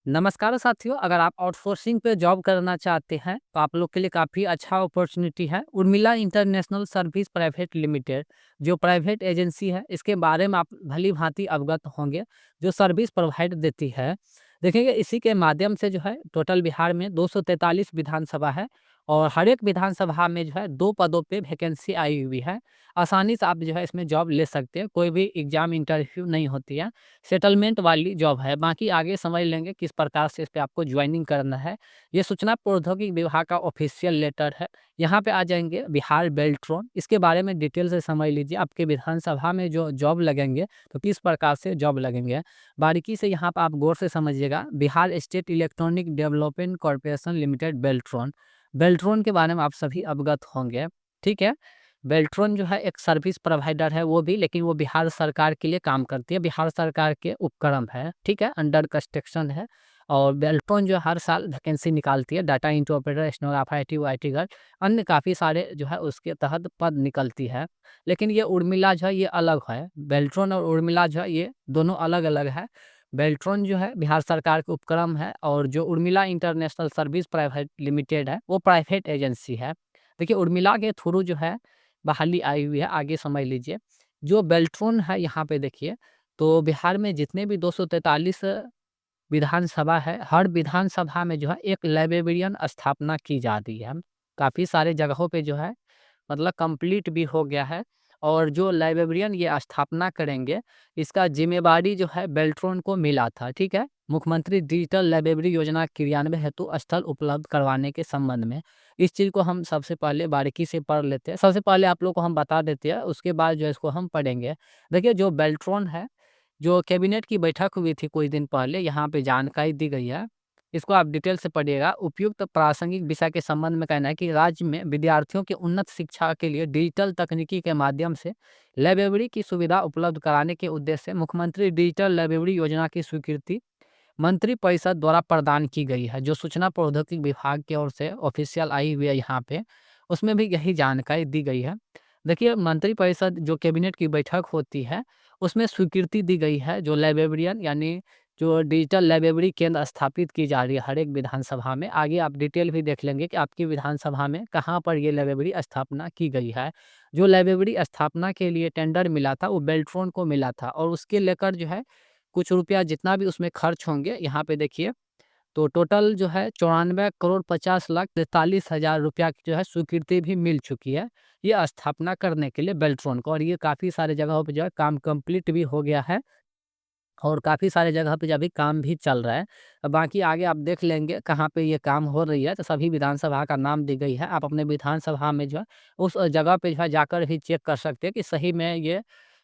नमस्कार साथियों, अगर आप आउटसोर्सिंग पे जॉब करना चाहते हैं तो आप लोग के लिए काफ़ी अच्छा अपॉर्चुनिटी है। Urmila international service private limited जो प्राइवेट एजेंसी है, इसके बारे में आप भली भांति अवगत होंगे। जो सर्विस प्रोवाइड देती है, देखेंगे इसी के माध्यम से जो है टोटल बिहार में 243 विधानसभा है और हर एक विधानसभा में जो है 2 पदों पे वैकेंसी आई हुई है। आसानी से आप जो है इसमें जॉब ले सकते हैं, कोई भी एग्जाम इंटरव्यू नहीं होती है। सेटलमेंट वाली जॉब है। बाकी आगे समझ लेंगे किस प्रकार से इस पे आपको ज्वाइनिंग करना है। ये सूचना प्रौद्योगिकी विभाग का ऑफिशियल लेटर है। यहाँ पे आ जाएँगे बिहार बेल्ट्रॉन, इसके बारे में डिटेल से समझ लीजिए। आपके विधानसभा में जो जॉब लगेंगे, तो किस प्रकार से जॉब लगेंगे। बारीकी से यहाँ पे आप गौर से समझिएगा। Bihar state electronic development corporation limited Beltron. Beltron के बारे में आप सभी अवगत होंगे, ठीक है। बेल्ट्रॉन जो है एक सर्विस प्रोवाइडर है वो भी, लेकिन वो बिहार सरकार के लिए काम करती है। बिहार सरकार के उपक्रम है, ठीक है, अंडर कंस्ट्रक्शन है। और बेल्ट्रॉन जो हर साल वैकेंसी निकालती है। Data entry operator, stenographer, IT guard, अन्य काफ़ी सारे जो है उसके तहत पद निकलती है। लेकिन ये उर्मिला जो है ये अलग है। बेल्ट्रॉन और उर्मिला जो है ये दोनों अलग-अलग है। बेल्ट्रॉन जो है बिहार सरकार के उपक्रम है और जो Urmila international service private limited है वो प्राइवेट एजेंसी है। देखिए उर्मिला के थ्रू जो है बहाली आई हुई है, आगे समझ लीजिए। जो बेल्ट्रॉन है यहाँ पे देखिए, तो बिहार में जितने भी 243 विधानसभा है, हर विधानसभा में जो है एक लाइब्रेरियन स्थापना की जा रही है। काफ़ी सारे जगहों पे जो है मतलब कंप्लीट भी हो गया है। और जो लाइब्रेरियन ये स्थापना करेंगे, इसका ज़िम्मेवारी जो है बेल्ट्रॉन को मिला था, ठीक है? मुख्यमंत्री डिजिटल लाइब्रेरी योजना क्रियान्वयन हेतु स्थल उपलब्ध करवाने के संबंध में। इस चीज़ को हम सबसे पहले बारीकी से पढ़ लेते हैं। सबसे पहले आप लोग को हम बता देते हैं, उसके बाद जो है इसको हम पढ़ेंगे। देखिए जो बेल्ट्रॉन है, जो कैबिनेट की बैठक हुई थी कुछ दिन पहले, यहाँ पे जानकारी दी गई है। इसको आप डिटेल से पढ़िएगा। उपयुक्त प्रासंगिक विषय के संबंध में कहना है कि राज्य में विद्यार्थियों की उन्नत शिक्षा के लिए डिजिटल तकनीकी के माध्यम से लाइब्रेरी की सुविधा उपलब्ध कराने के उद्देश्य से मुख्यमंत्री डिजिटल लाइब्रेरी योजना की स्वीकृति मंत्रिपरिषद द्वारा प्रदान की गई है। जो सूचना प्रौद्योगिकी विभाग की ओर से ऑफिशियल आई हुई है यहाँ पे, उसमें भी यही जानकारी दी गई है। देखिए मंत्रिपरिषद जो कैबिनेट की बैठक होती है, उसमें स्वीकृति दी गई है जो लाइब्रेरियन यानी जो डिजिटल लाइब्रेरी केंद्र स्थापित की जा रही है हर एक विधानसभा में। आगे आप डिटेल भी देख लेंगे कि आपकी विधानसभा में कहाँ पर ये लाइब्रेरी स्थापना की गई है। जो लाइब्रेरी स्थापना के लिए टेंडर मिला था वो बेल्ट्रॉन को मिला था और उसके लेकर जो है कुछ रुपया जितना भी उसमें खर्च होंगे, यहाँ पे देखिए, तो टोटल जो है 94,50,43,000 रुपया की जो है स्वीकृति भी मिल चुकी है ये स्थापना करने के लिए बेल्ट्रॉन को। और ये काफ़ी सारे जगहों पे जो है काम कंप्लीट भी हो गया है और काफ़ी सारे जगह पे अभी काम भी चल रहा है। बाकी आगे आप देख लेंगे कहाँ पे ये काम हो रही है, तो सभी विधानसभा का नाम दी गई है। आप अपने विधानसभा में जो है उस जगह पे जो है जाकर भी चेक कर सकते हैं कि सही में ये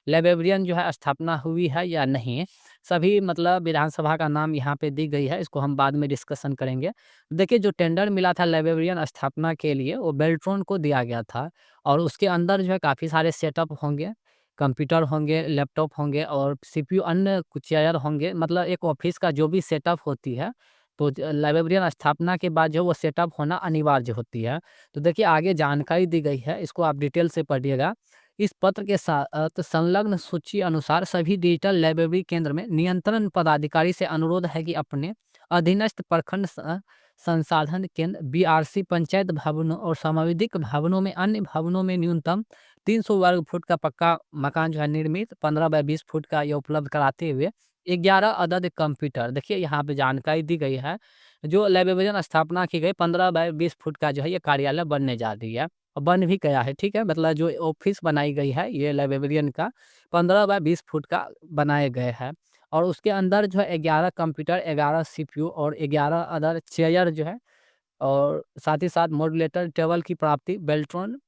लाइब्रेरियन जो है स्थापना हुई है या नहीं। सभी मतलब विधानसभा का नाम यहाँ पे दी गई है, इसको हम बाद में डिस्कशन करेंगे। देखिए जो टेंडर मिला था लाइब्रेरियन स्थापना के लिए वो बेल्ट्रॉन को दिया गया था और उसके अंदर जो है काफ़ी सारे सेटअप होंगे, कंप्यूटर होंगे, लैपटॉप होंगे और सीपीयू अन्य कुछ चेयर होंगे। मतलब एक ऑफिस का जो भी सेटअप होती है, तो लाइब्रेरियन स्थापना के बाद जो वो सेटअप होना अनिवार्य होती है। तो देखिए आगे जानकारी दी गई है, इसको आप डिटेल से पढ़िएगा। इस पत्र के साथ संलग्न सूची अनुसार सभी डिजिटल लाइब्रेरी केंद्र में नियंत्रण पदाधिकारी से अनुरोध है कि अपने अधीनस्थ प्रखंड संसाधन केंद्र, BRC, पंचायत भवनों और सामुदायिक भवनों में अन्य भवनों में न्यूनतम 300 वर्ग फुट का पक्का मकान जो है निर्मित 15 बाय 20 फुट का ये उपलब्ध कराते हुए 11 अदद कंप्यूटर, देखिए यहाँ पे जानकारी दी गई है। जो लाइब्रेरियन स्थापना की गई 15 बाय 20 फुट का जो है ये कार्यालय बनने जा रही है और बन भी गया है, ठीक है। मतलब जो ऑफिस बनाई गई है ये लाइब्रेरियन का 15 बाय 20 फुट का बनाए गए हैं और उसके अंदर जो है 11 कंप्यूटर, 11 CPU और 11 अदर चेयर जो है और साथ ही साथ मॉड्यूलेटर टेबल की प्राप्ति बेल्ट्रॉन।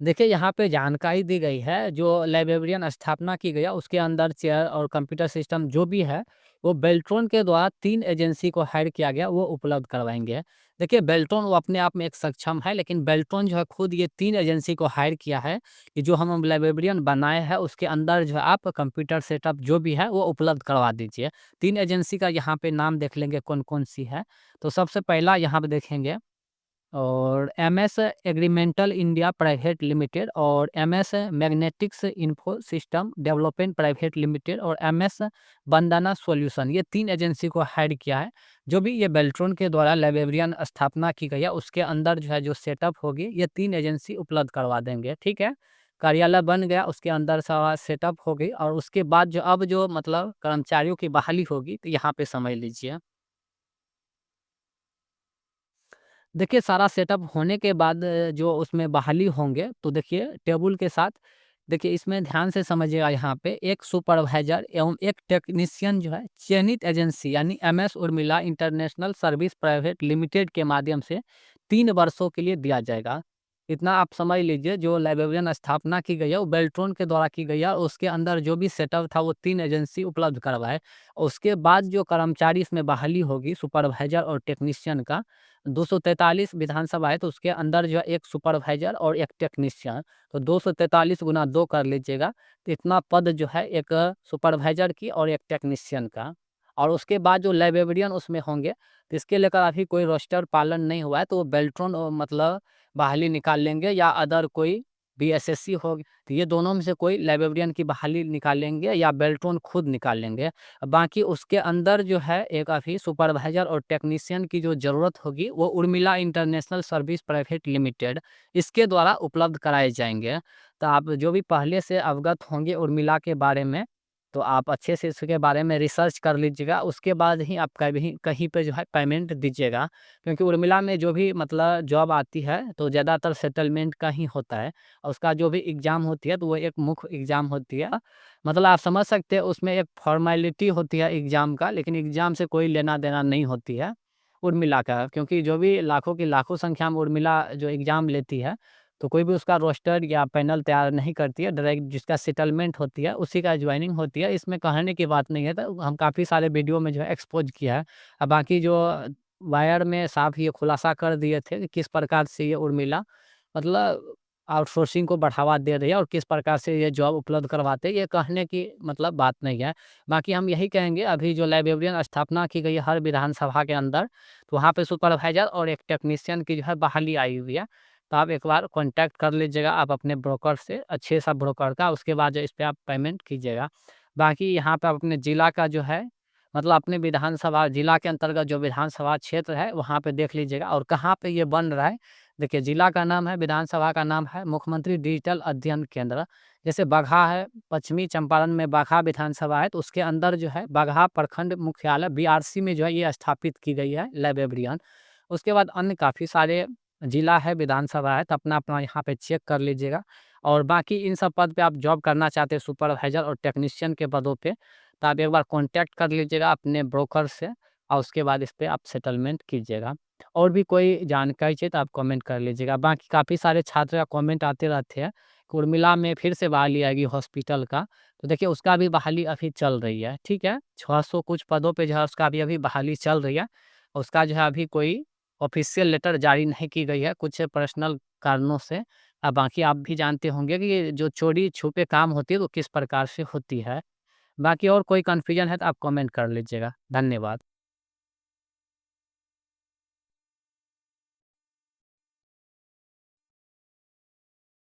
देखिए यहाँ पे जानकारी दी गई है जो लाइब्रेरियन स्थापना की गई है उसके अंदर चेयर और कंप्यूटर सिस्टम जो भी है वो बेल्ट्रॉन के द्वारा 3 एजेंसी को हायर किया गया वो उपलब्ध करवाएंगे। देखिए बेल्ट्रॉन वो अपने आप में एक सक्षम है, लेकिन बेल्ट्रॉन जो है खुद ये 3 एजेंसी को हायर किया है कि जो हम लाइब्रेरियन बनाए हैं उसके अंदर जो है आप कंप्यूटर सेटअप जो भी है वो उपलब्ध करवा दीजिए। 3 एजेंसी का यहाँ पे नाम देख लेंगे कौन कौन सी है। तो सबसे पहला यहाँ पे देखेंगे और एमएस एग्रीमेंटल इंडिया प्राइवेट लिमिटेड और MS magnetics info system development private limited और एमएस बंदाना सॉल्यूशन, ये 3 एजेंसी को हायर किया है। जो भी ये बेल्ट्रॉन के द्वारा लाइब्रेरियन स्थापना की गई है, उसके अंदर जो है जो सेटअप होगी, ये 3 एजेंसी उपलब्ध करवा देंगे, ठीक है। कार्यालय बन गया, उसके अंदर सारा सेटअप हो गई और उसके बाद जो अब जो मतलब कर्मचारियों की बहाली होगी, तो यहाँ पे समझ लीजिए। देखिए सारा सेटअप होने के बाद जो उसमें बहाली होंगे, तो देखिए टेबल के साथ देखिए इसमें ध्यान से समझिएगा, यहाँ पे एक सुपरवाइजर एवं एक टेक्नीशियन जो है चयनित एजेंसी यानी MS Urmila international service private limited के माध्यम से 3 वर्षों के लिए दिया जाएगा। इतना आप समझ लीजिए, जो लाइब्रेरियन स्थापना की गई है वो बेल्ट्रॉन के द्वारा की गई है और उसके अंदर जो भी सेटअप था वो 3 एजेंसी उपलब्ध करवाए। उसके बाद जो कर्मचारी इसमें बहाली होगी सुपरवाइजर और टेक्नीशियन का, 243 विधानसभा है, तो उसके अंदर जो है एक सुपरवाइजर और एक टेक्नीशियन, तो 243 गुना 2 कर लीजिएगा, तो इतना पद जो है एक सुपरवाइजर की और एक टेक्नीशियन का। और उसके बाद जो लाइब्रेरियन उसमें होंगे, तो इसके लेकर अभी कोई रोस्टर पालन नहीं हुआ है, तो वो बेल्ट्रॉन मतलब बहाली निकाल लेंगे या अदर कोई बीएसएससी होगी, तो ये दोनों में से कोई लाइब्रेरियन की बहाली निकालेंगे या बेल्ट्रॉन खुद निकाल लेंगे। बाकी उसके अंदर जो है एक अभी सुपरवाइजर और टेक्नीशियन की जो ज़रूरत होगी, वो Urmila international service private limited इसके द्वारा उपलब्ध कराए जाएँगे। तो आप जो भी पहले से अवगत होंगे उर्मिला के बारे में, तो आप अच्छे से इसके बारे में रिसर्च कर लीजिएगा, उसके बाद ही आप कभी कहीं पे जो है पेमेंट दीजिएगा। क्योंकि उर्मिला में जो भी मतलब जॉब आती है, तो ज़्यादातर सेटलमेंट का ही होता है और उसका जो भी एग्ज़ाम होती है, तो वो एक मुख्य एग्ज़ाम होती है। मतलब आप समझ सकते हैं उसमें एक फ़ॉर्मेलिटी होती है एग्ज़ाम का, लेकिन एग्ज़ाम से कोई लेना-देना नहीं होती है उर्मिला का। क्योंकि जो भी लाखों की लाखों संख्या में उर्मिला जो एग्ज़ाम लेती है, तो कोई भी उसका रोस्टर या पैनल तैयार नहीं करती है, डायरेक्ट जिसका सेटलमेंट होती है, उसी का जॉइनिंग होती है। इसमें कहने की बात नहीं है, तो हम काफ़ी सारे वीडियो में जो है एक्सपोज़ किया है। बाकी जो वायर में साफ ये खुलासा कर दिए थे कि किस प्रकार से ये उर्मिला मतलब आउटसोर्सिंग को बढ़ावा दे रही है और किस प्रकार से ये जॉब उपलब्ध करवाते हैं, ये कहने की मतलब बात नहीं है। बाकी हम यही कहेंगे, अभी जो लाइब्रेरियन स्थापना की गई है हर विधानसभा के अंदर, तो वहाँ पे सुपरवाइजर और एक टेक्नीशियन की जो है बहाली आई हुई है। तो आप एक बार कॉन्टैक्ट कर लीजिएगा आप अपने ब्रोकर से, अच्छे सा ब्रोकर का, उसके बाद जो इस पे आप पेमेंट कीजिएगा। बाकी यहाँ पे आप अपने ज़िला का जो है मतलब अपने विधानसभा जिला के अंतर्गत जो विधानसभा क्षेत्र है, वहाँ पे देख लीजिएगा और कहाँ पे ये बन रहा है। देखिए जिला का नाम है, विधानसभा का नाम है मुख्यमंत्री डिजिटल अध्ययन केंद्र। जैसे बगहा है, पश्चिमी चंपारण में बगहा विधानसभा है, तो उसके अंदर जो है बगहा प्रखंड मुख्यालय बीआरसी में जो है ये स्थापित की गई है लाइब्रेरियन। उसके बाद अन्य काफ़ी सारे जिला है, विधानसभा है, तो अपना-अपना यहाँ पे चेक कर लीजिएगा। और बाकी इन सब पद पे आप जॉब करना चाहते हैं सुपरवाइज़र और टेक्नीशियन के पदों पे, तो आप एक बार कॉन्टैक्ट कर लीजिएगा अपने ब्रोकर से और उसके बाद इस पे आप सेटलमेंट कीजिएगा। और भी कोई जानकारी चाहिए तो आप कमेंट कर लीजिएगा। बाकी काफ़ी सारे छात्र का कमेंट आते रहते हैं कि उर्मिला में फिर से बहाली आएगी हॉस्पिटल का, तो देखिए उसका भी बहाली अभी चल रही है, ठीक है? 600 कुछ पदों पे जो है उसका अभी बहाली चल रही है। उसका जो है अभी कोई ऑफ़िशियल लेटर जारी नहीं की गई है, कुछ पर्सनल कारणों से। बाकी आप भी जानते होंगे कि ये जो चोरी-छुपे काम होती है, तो किस प्रकार से होती है। बाकी और कोई कन्फ्यूजन है तो आप कमेंट कर लीजिएगा। धन्यवाद।